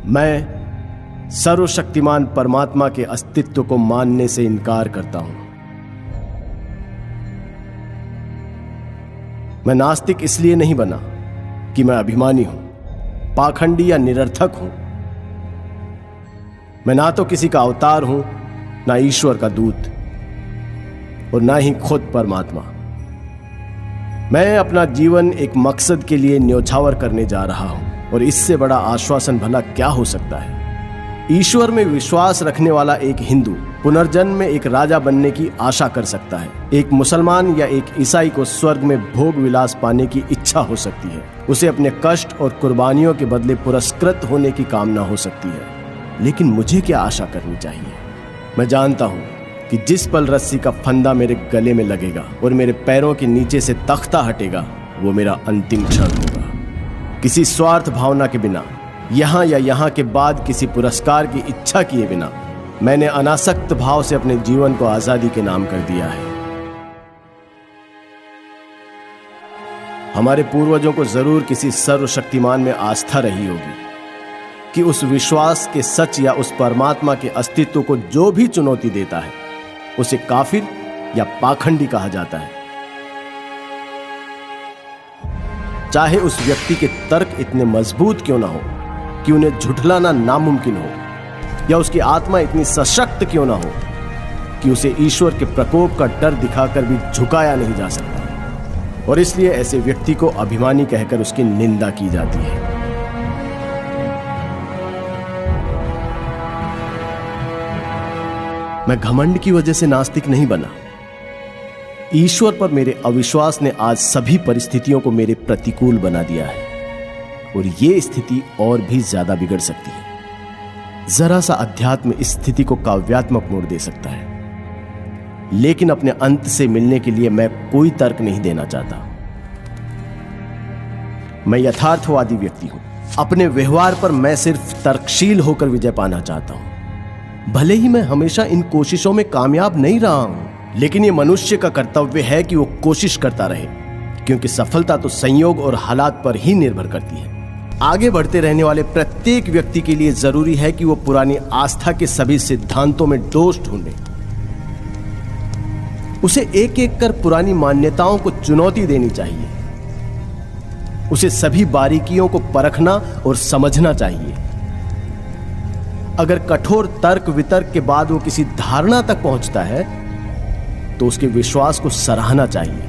मैं सर्वशक्तिमान परमात्मा के अस्तित्व को मानने से इनकार करता हूं। मैं नास्तिक इसलिए नहीं बना कि मैं अभिमानी हूं, पाखंडी या निरर्थक हूं। मैं ना तो किसी का अवतार हूं, ना ईश्वर का दूत, और ना ही खुद परमात्मा। मैं अपना जीवन एक मकसद के लिए न्योछावर करने जा रहा हूं, और इससे बड़ा आश्वासन भला क्या हो सकता है। ईश्वर में विश्वास रखने वाला एक हिंदू पुनर्जन्म में एक राजा बनने की आशा कर सकता है। एक मुसलमान या एक ईसाई को स्वर्ग में भोग विलास पाने की इच्छा हो सकती है। उसे अपने कष्ट और कुर्बानियों के बदले पुरस्कृत होने की कामना हो सकती है। लेकिन मुझे क्या आशा करनी चाहिए? मैं जानता हूं कि जिस पल रस्सी का फंदा मेरे गले में लगेगा और मेरे पैरों के नीचे से तख्ता हटेगा, वो मेरा अंतिम क्षण होगा। किसी स्वार्थ भावना के बिना, यहां या यहां के बाद किसी पुरस्कार की इच्छा किए बिना, मैंने अनासक्त भाव से अपने जीवन को आजादी के नाम कर दिया है। हमारे पूर्वजों को जरूर किसी सर्वशक्तिमान में आस्था रही होगी कि उस विश्वास के सच या उस परमात्मा के अस्तित्व को जो भी चुनौती देता है, उसे काफिर या पाखंडी कहा जाता है। चाहे उस व्यक्ति के तर्क इतने मजबूत क्यों ना हो कि उन्हें झुठलाना नामुमकिन हो, या उसकी आत्मा इतनी सशक्त क्यों ना हो कि उसे ईश्वर के प्रकोप का डर दिखाकर भी झुकाया नहीं जा सकता, और इसलिए ऐसे व्यक्ति को अभिमानी कहकर उसकी निंदा की जाती है। मैं घमंड की वजह से नास्तिक नहीं बना। ईश्वर पर मेरे अविश्वास ने आज सभी परिस्थितियों को मेरे प्रतिकूल बना दिया है, और ये स्थिति और भी ज्यादा बिगड़ सकती है। जरा सा अध्यात्म इस स्थिति को काव्यात्मक मोड़ दे सकता है, लेकिन अपने अंत से मिलने के लिए मैं कोई तर्क नहीं देना चाहता। मैं यथार्थवादी व्यक्ति हूं। अपने व्यवहार पर मैं सिर्फ तर्कशील होकर विजय पाना चाहता हूं। भले ही मैं हमेशा इन कोशिशों में कामयाब नहीं रहा हूं, लेकिन यह मनुष्य का कर्तव्य है कि वो कोशिश करता रहे, क्योंकि सफलता तो संयोग और हालात पर ही निर्भर करती है। आगे बढ़ते रहने वाले प्रत्येक व्यक्ति के लिए जरूरी है कि वो पुरानी आस्था के सभी सिद्धांतों में दोष ढूंढे। उसे एक एक कर पुरानी मान्यताओं को चुनौती देनी चाहिए। उसे सभी बारीकियों को परखना और समझना चाहिए। अगर कठोर तर्क वितर्क के बाद वो किसी धारणा तक पहुंचता है, तो उसके विश्वास को सराहना चाहिए।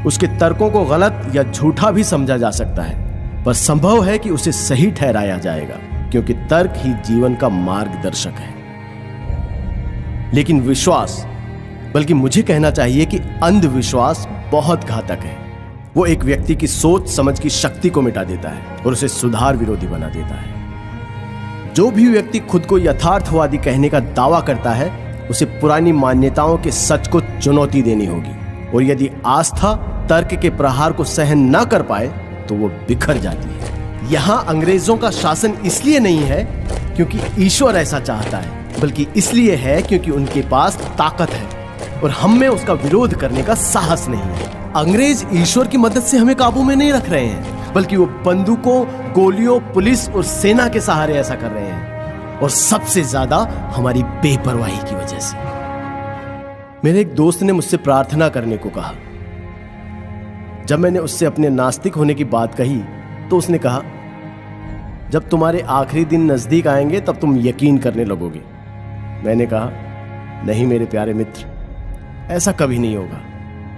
उसके तर्कों को गलत या झूठा भी समझा जा सकता है, पर संभव है कि उसे सही ठहराया जाएगा, क्योंकि तर्क ही जीवन का मार्गदर्शक है। लेकिन विश्वास, बल्कि मुझे कहना चाहिए कि अंधविश्वास बहुत घातक है। वो एक व्यक्ति की सोच समझ की शक्ति को मिटा देता है और उसे सुधार विरोधी बना देता है। जो भी व्यक्ति खुद को यथार्थवादी कहने का दावा करता है, उसे पुरानी मान्यताओं के सच को चुनौती देनी होगी, और यदि आस्था तर्क के प्रहार को सहन न कर पाए तो वो बिखर जाती है। यहां अंग्रेजों का शासन इसलिए नहीं है क्योंकि ईश्वर ऐसा चाहता है, बल्कि इसलिए है क्योंकि उनके पास ताकत है और हम में उसका विरोध करने का साहस नहीं है। अंग्रेज ईश्वर की मदद से हमें काबू में नहीं रख रहे हैं, बल्कि वो बंदूकों, गोलियों, पुलिस और सेना के सहारे ऐसा कर रहे हैं, और सबसे ज्यादा हमारी बेपरवाही की वजह से। मेरे एक दोस्त ने मुझसे प्रार्थना करने को कहा। जब मैंने उससे अपने नास्तिक होने की बात कही, तो उसने कहा, जब तुम्हारे आखिरी दिन नजदीक आएंगे तब तुम यकीन करने लगोगे। मैंने कहा, नहीं मेरे प्यारे मित्र, ऐसा कभी नहीं होगा।